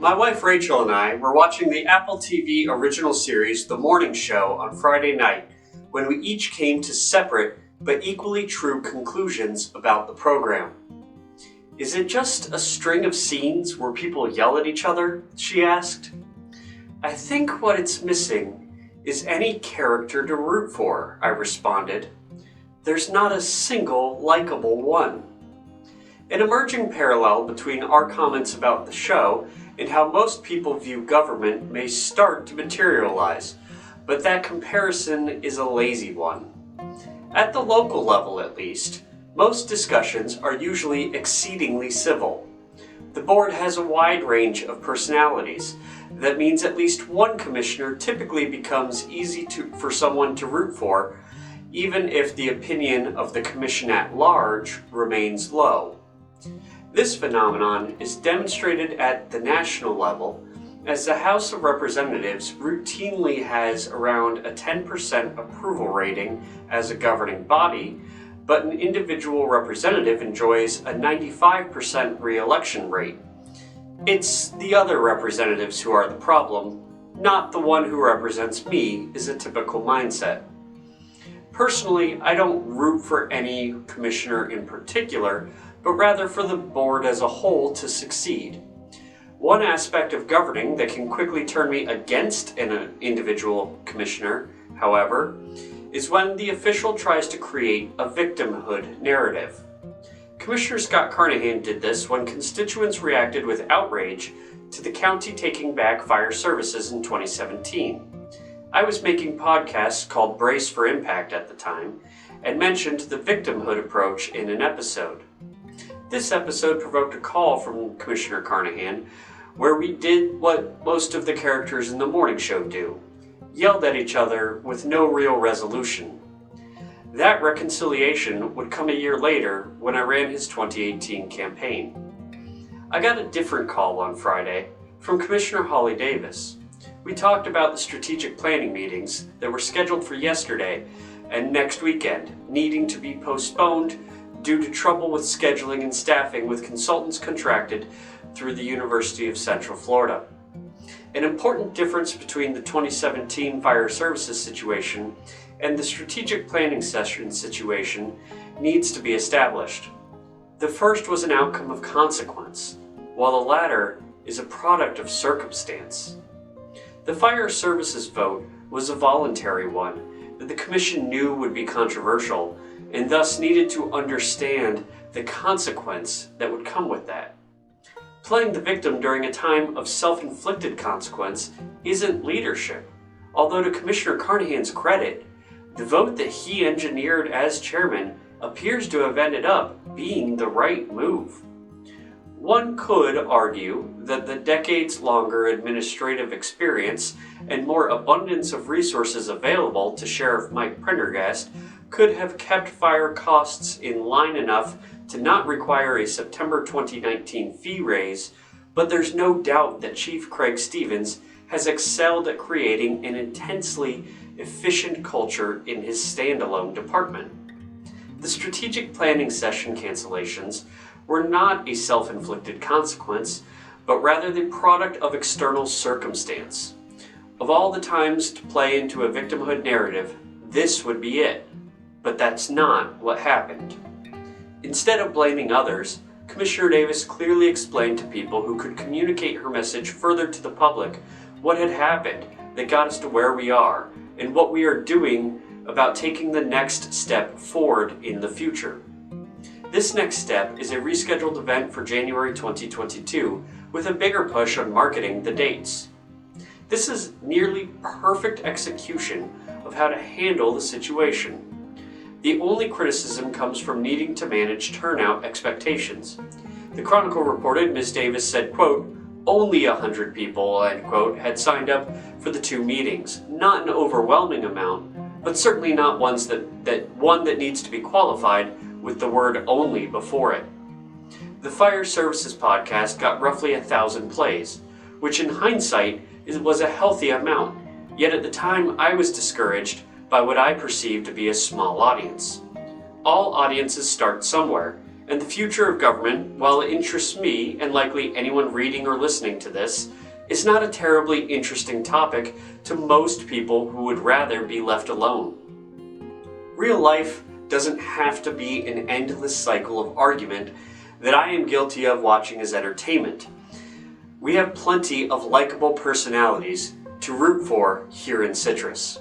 My wife Rachel and I were watching the Apple TV original series The Morning Show on Friday night when we each came to separate but equally true conclusions about the program. Is it just a string of scenes where people yell at each other? She asked. I think what it's missing is any character to root for, I responded. There's not a single likable one. An emerging parallel between our comments about the show and how most people view government may start to materialize, but that comparison is a lazy one. At the local level, at least, most discussions are usually exceedingly civil. The board has a wide range of personalities. That means at least one commissioner typically becomes easy for someone to root for, even if the opinion of the commission at large remains low. This phenomenon is demonstrated at the national level, as the House of Representatives routinely has around a 10% approval rating as a governing body, but an individual representative enjoys a 95% re-election rate. It's the other representatives who are the problem, not the one who represents me, is a typical mindset. Personally, I don't root for any commissioner in particular, but rather for the board as a whole to succeed. One aspect of governing that can quickly turn me against an individual commissioner, however, is when the official tries to create a victimhood narrative. Commissioner Scott Carnahan did this when constituents reacted with outrage to the county taking back fire services in 2017. I was making podcasts called Brace for Impact at the time, and mentioned the victimhood approach in an episode. This episode provoked a call from Commissioner Carnahan, where we did what most of the characters in the morning show do, yelled at each other with no real resolution. That reconciliation would come a year later when I ran his 2018 campaign. I got a different call on Friday from Commissioner Holly Davis. We talked about the strategic planning meetings that were scheduled for yesterday and next weekend, needing to be postponed due to trouble with scheduling and staffing with consultants contracted through the University of Central Florida. An important difference between the 2017 fire services situation and the strategic planning session situation needs to be established. The first was an outcome of consequence, while the latter is a product of circumstance. The fire services vote was a voluntary one that the Commission knew would be controversial and thus needed to understand the consequence that would come with that. Playing the victim during a time of self-inflicted consequence isn't leadership, although to Commissioner Carnahan's credit, the vote that he engineered as chairman appears to have ended up being the right move. One could argue that the decades-longer administrative experience and more abundance of resources available to Sheriff Mike Prendergast could have kept fire costs in line enough to not require a September 2019 fee raise, but there's no doubt that Chief Craig Stevens has excelled at creating an intensely efficient culture in his standalone department. The strategic planning session cancellations were not a self-inflicted consequence, but rather the product of external circumstance. Of all the times to play into a victimhood narrative, this would be it. But that's not what happened. Instead of blaming others, Commissioner Davis clearly explained to people who could communicate her message further to the public what had happened that got us to where we are and what we are doing about taking the next step forward in the future. This next step is a rescheduled event for January 2022 with a bigger push on marketing the dates. This is nearly perfect execution of how to handle the situation. The only criticism comes from needing to manage turnout expectations. The Chronicle reported Ms. Davis said, quote, only 100 people, end quote, had signed up for the two meetings. Not an overwhelming amount, but certainly not one that needs to be qualified with the word only before it. The Fire Services podcast got roughly 1,000 plays, which in hindsight was a healthy amount, yet at the time I was discouraged by what I perceived to be a small audience. All audiences start somewhere, And the future of government, while it interests me, and likely anyone reading or listening to this, is not a terribly interesting topic to most people who would rather be left alone. Real life doesn't have to be an endless cycle of argument that I am guilty of watching as entertainment. We have plenty of likable personalities to root for here in Citrus.